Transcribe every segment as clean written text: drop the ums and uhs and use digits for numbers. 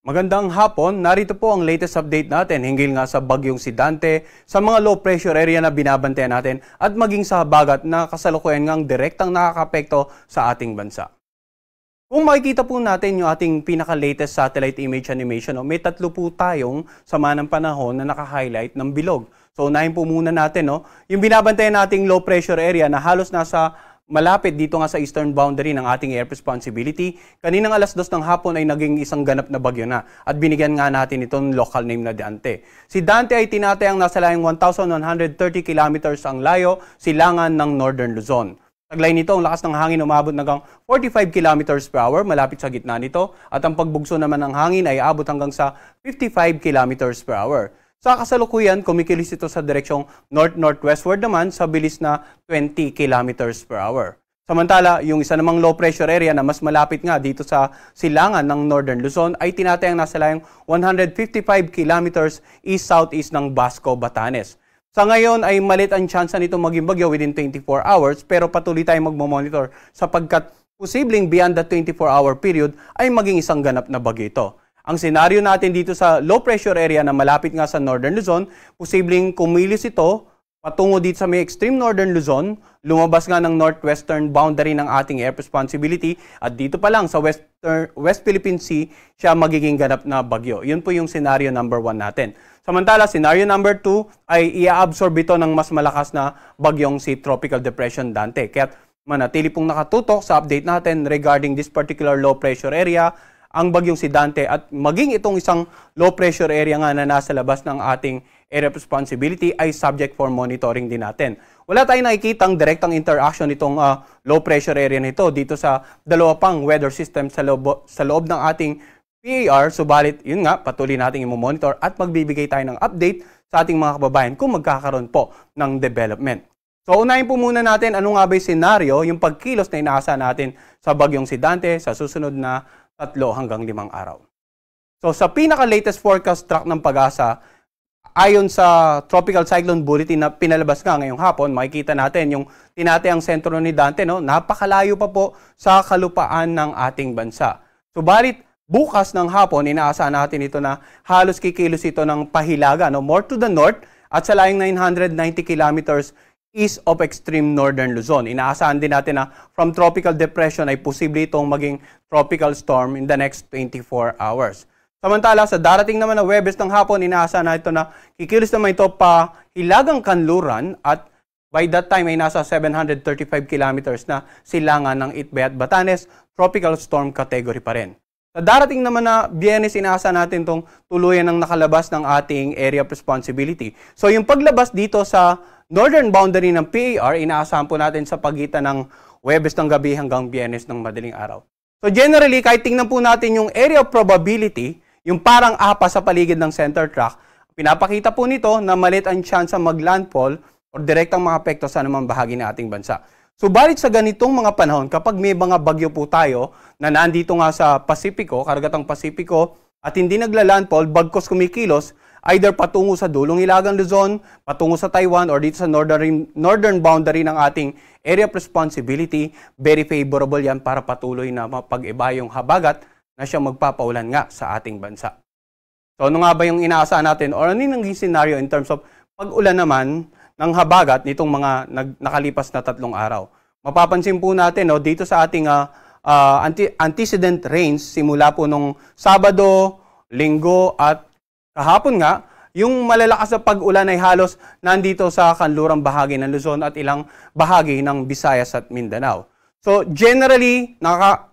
Magandang hapon, narito po ang latest update natin hinggil nga sa bagyong si Dante, sa mga low pressure area na binabantayan natin at maging sa habagat na kasalukuyan ngang direktang nakakapekto sa ating bansa. Kung makikita po natin yung ating pinaka-latest satellite image animation, may tatlo po tayong sama ng panahon na naka-highlight ng bilog. So unahin po muna natin yung binabantayan nating low pressure area na halos nasa malapit dito nga sa eastern boundary ng ating air responsibility. Kaninang alas 2 ng hapon ay naging isang ganap na bagyo na at binigyan nga natin itong local name na Dante. Si Dante ay tinatayang nasa layong 1,130 kilometers ang layo, silangan ng Northern Luzon. Taglay nito, ang lakas ng hangin umabot hanggang 45 kilometers per hour malapit sa gitna nito at ang pagbugso naman ng hangin ay abot hanggang sa 55 kilometers per hour. Sa kasalukuyan, kumikilos ito sa direksyong north-northwestward naman sa bilis na 20 kilometers per hour. Samantala, yung isa namang low pressure area na mas malapit nga dito sa silangan ng Northern Luzon ay tinatayang nasa layong 155 kilometers east-southeast ng Basco, Batanes. Sa ngayon ay malit ang tsansa nito maging bagyo within 24 hours pero patuloy tayong magmamonitor sapagkat posibleng beyond the 24-hour period ay maging isang ganap na bagyo ito. Ang senaryo natin dito sa low pressure area na malapit nga sa Northern Luzon, posibleng kumilos ito patungo dito sa may extreme Northern Luzon, lumabas nga ng northwestern boundary ng ating air responsibility at dito pa lang sa West Philippine Sea siya magiging ganap na bagyo. Yun po yung senaryo number 1 natin. Samantala, senaryo number 2 ay i-absorb ito ng mas malakas na bagyong si Tropical Depression Dante. Kaya manatili pong nakatutok sa update natin regarding this particular low pressure area, ang bagyong si Dante at maging itong isang low pressure area nga na nasa labas ng ating area of responsibility ay subject for monitoring din natin. Wala tayong nakikitang direktang interaction itong low pressure area nito dito sa dalawa pang weather system sa loob ng ating PAR, subalit yun nga, patuloy nating i-monitor at magbibigay tayo ng update sa ating mga kababayan kung magkakaroon po ng development. So unahin po muna natin ano nga ba yung senaryo, yung pagkilos na inaasahan natin sa bagyong si Dante sa susunod na 3 hanggang 5 araw. So sa pinaka-latest forecast track ng Pag-asa, ayon sa Tropical Cyclone Bulletin na pinalabas nga ngayong hapon, makikita natin yung tinatayang sentro ni Dante, napakalayo pa po sa kalupaan ng ating bansa. Subalit, bukas ng hapon, inaasahan natin ito na halos kikilos ito ng pahilaga, more to the north at sa layong 990 kilometers east of extreme Northern Luzon. Inaasahan din natin na from tropical depression ay posible itong maging tropical storm in the next 24 hours. Samantala, sa darating naman na Huwebes ng hapon, inaasahan na ito na kikilos naman ito pa hilagang kanluran at by that time ay nasa 735 kilometers na silangan ng Itbay at Batanes, tropical storm category pa rin. Sa darating naman na Biyernes, inaasahan natin itong tuluyan ng nakalabas ng ating area of responsibility. So yung paglabas dito sa northern boundary ng PAR, inaasahan po natin sa pagitan ng Huwebes ng gabi hanggang Biyernes ng madaling araw. So generally, kahit tingnan po natin yung area of probability, yung parang apa sa paligid ng center track, pinapakita po nito na malit ang chance mag-landfall o direktang makapekto sa anumang bahagi ng ating bansa. Subalit sa ganitong mga panahon, kapag may mga bagyo po tayo na nandito nga sa Pasipiko, karagatang Pasipiko, at hindi nagla-landfall, bagkos kumikilos, either patungo sa dulong Hilagang Luzon, patungo sa Taiwan, or dito sa northern boundary ng ating area of responsibility, very favorable yan para patuloy na mapag-iba yung habagat na siyang magpapaulan nga sa ating bansa. So ano nga ba yung inaasahan natin or ano yung naging scenario in terms of pag-ulan naman ng habagat nitong mga nakalipas na 3 araw? Mapapansin po natin dito sa ating antecedent rains simula po nung Sabado, Linggo at kahapon nga, yung malalakas na pag-ulan ay halos nandito sa kanlurang bahagi ng Luzon at ilang bahagi ng Visayas at Mindanao. So generally,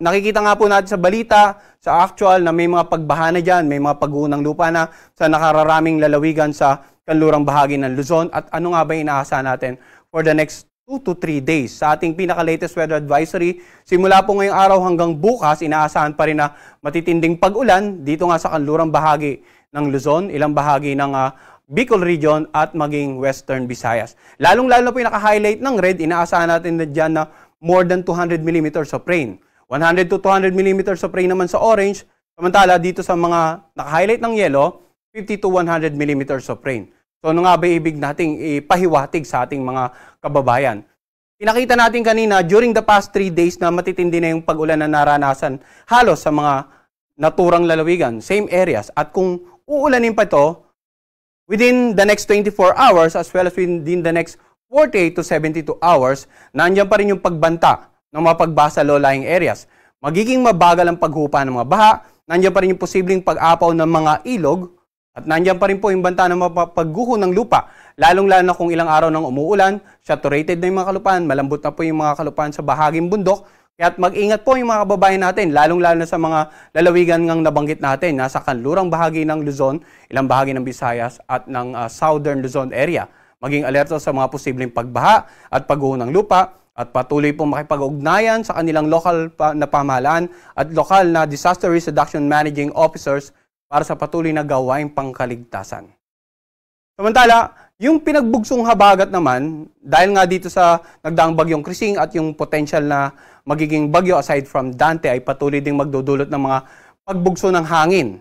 nakikita nga po natin sa balita, sa actual na may mga pagbaha na dyan, may mga pag-uunang lupa na sa nakararaming lalawigan sa kanlurang bahagi ng Luzon. At ano nga ba inaasahan natin for the next 2 to 3 days? Sa ating pinaka-latest weather advisory, simula po ngayong araw hanggang bukas, inaasahan pa rin na matitinding pag-ulan dito nga sa kanlurang bahagi ng Luzon, ilang bahagi ng Bicol region at maging Western Visayas. Lalong-lalo na po yung naka-highlight ng red, inaasahan natin na dyan na more than 200 millimeters of rain. 100 to 200 millimeters of rain naman sa orange, samantala dito sa mga naka-highlight ng yellow, 50 to 100 millimeters of rain. So ano nga ba ibig nating ipahiwatig sa ating mga kababayan? Pinakita natin kanina during the past 3 days na matitindi na yung pag-ulan na naranasan halos sa mga naturang lalawigan, same areas. At kung uulanin pa ito, within the next 24 hours as well as within the next 48 to 72 hours, nandiyan pa rin yung pagbanta ng mga pagbasa low-lying areas. Magiging mabagal ang paghupa ng mga baha, nandiyan pa rin yung posibleng pag-apaw ng mga ilog, at nandiyan pa rin po yung banta ng pagguho ng lupa, lalong-lalo na kung ilang araw nang umuulan, saturated na yung mga kalupaan, malambot na po yung mga kalupaan sa bahaging bundok, kaya't mag-ingat po yung mga kababayan natin, lalong-lalo na sa mga lalawigan ngang nabanggit natin, nasa kanlurang bahagi ng Luzon, ilang bahagi ng Visayas at ng Southern Luzon area. Maging alerto sa mga posibleng pagbaha at pagguho ng lupa, at patuloy pong makipag-ugnayan sa kanilang lokal na pamahalaan at lokal na Disaster Risk Reduction Managing Officers para sa patuloy na gawaing pangkaligtasan. Samantala, yung pinagbugsong habagat naman, dahil nga dito sa nagdaang bagyong Krising at yung potential na magiging bagyo aside from Dante ay patuloy ding magdudulot ng mga pagbugso ng hangin.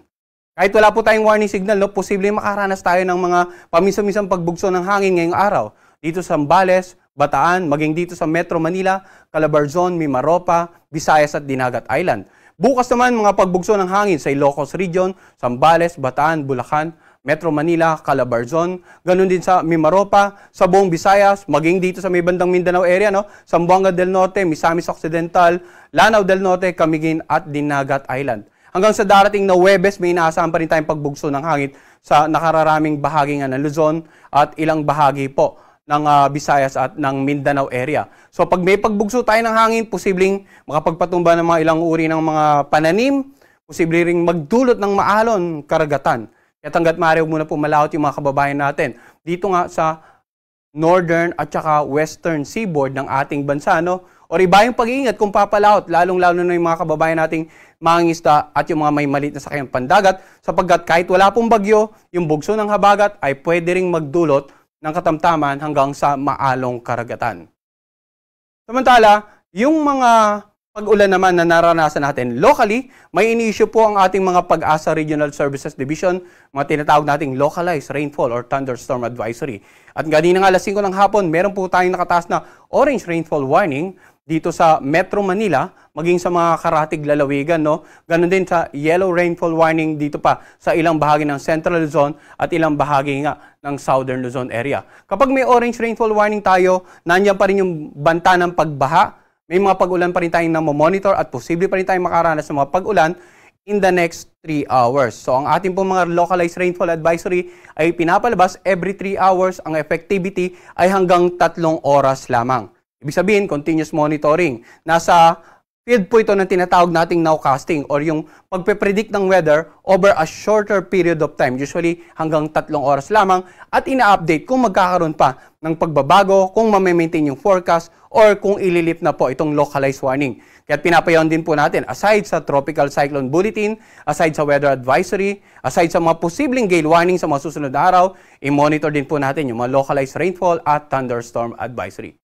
Kahit wala po tayong warning signal, posibleng makaranas tayo ng mga paminsan-minsang pagbugso ng hangin ngayong araw. Dito sa Zambales, Bataan, maging dito sa Metro Manila, Calabarzon, Mimaropa, Visayas at Dinagat Island. Bukas naman mga pagbugso ng hangin sa Ilocos Region, Zambales, Bataan, Bulacan, Metro Manila, Calabarzon, ganun din sa Mimaropa, sa buong Visayas, maging dito sa may bandang Mindanao area, Zamboanga del Norte, Misamis Occidental, Lanao del Norte, Camiguin at Dinagat Island. Hanggang sa darating na Huwebes, may inaasahan pa rin tayong pagbugso ng hangin sa nakararaming bahagi ng Luzon at ilang bahagi po ng Visayas at ng Mindanao area. So pag may pagbugso tayo ng hangin, posibleng makapagpatumba ng mga ilang uri ng mga pananim, posible ring magdulot ng maalon karagatan. Kaya hanggat maaari, huwag muna po malawot yung mga kababayan natin. Dito nga sa northern at saka western seaboard ng ating bansa, o iba yung pag-iingat kung papalawot, lalong-lalo na yung mga kababayan nating mangingisda at yung mga may maliit na sakyan pandagat, sapagkat kahit wala pong bagyo, yung bugso ng habagat ay pwede ring magdulot ng katamtaman hanggang sa maalong karagatan. Samantala, yung mga pag-ulan naman na naranasan natin locally, may ini-issue po ang ating mga Pag-asa Regional Services Division, mga tinatawag nating localized rainfall or thunderstorm advisory. At ganina nga alas 5 ng hapon, meron po tayong nakataas na orange rainfall warning dito sa Metro Manila, maging sa mga karatig lalawigan, Ganon din sa yellow rainfall warning dito pa sa ilang bahagi ng Central Luzon at ilang bahagi nga ng Southern Luzon area. Kapag may orange rainfall warning tayo, nandiyan pa rin yung banta ng pagbaha. May mga pag-ulan pa rin tayong namomonitor at posible pa rin tayong makaranas ng mga pag-ulan in the next 3 hours. So ang ating pong mga localized rainfall advisory ay pinapalabas every 3 hours. Ang effectivity ay hanggang 3 oras lamang. Ibig sabihin, continuous monitoring. Nasa field po ito ng tinatawag nating nowcasting or yung pagpe-predict ng weather over a shorter period of time, usually hanggang 3 oras lamang, at ina-update kung magkakaroon pa ng pagbabago, kung mamaintain yung forecast, or kung ililip na po itong localized warning. Kaya pinapayawan din po natin, aside sa tropical cyclone bulletin, aside sa weather advisory, aside sa mga posibleng gale warning sa mga susunod na araw, i-monitor din po natin yung mga localized rainfall at thunderstorm advisory.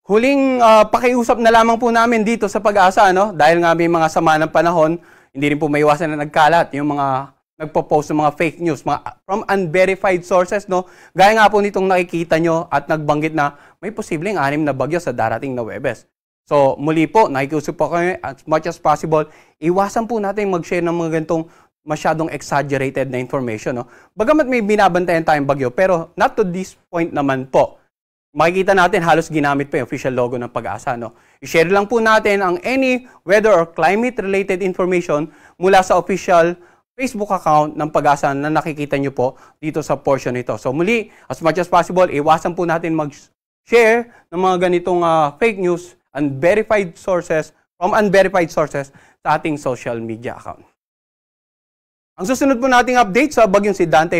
Huling pakiusap na lamang po namin dito sa Pag-asa, dahil nga may mga sama ng panahon, hindi rin po maiwasan na nagkalat yung mga nagpo-post ng mga fake news, mga from unverified sources, Gaya nga po nitong nakikita nyo at nagbanggit na may posibleng 6 na bagyo sa darating na Huwebes. So muli po, nakikiusap po kami as much as possible, iwasan po natin mag-share ng mga ganitong masyadong exaggerated na information, Bagamat may binabantayan tayong bagyo, pero not to this point naman po. Makikita natin halos ginamit pa yung official logo ng Pag-asa, I-share lang po natin ang any weather or climate-related information mula sa official Facebook account ng Pag-asa na nakikita nyo po dito sa portion nito. So muli, as much as possible, iwasan po natin mag-share ng mga ganitong fake news and verified sources from unverified sources sa ating social media account. Ang susunod po nating update sa bagyong si Dante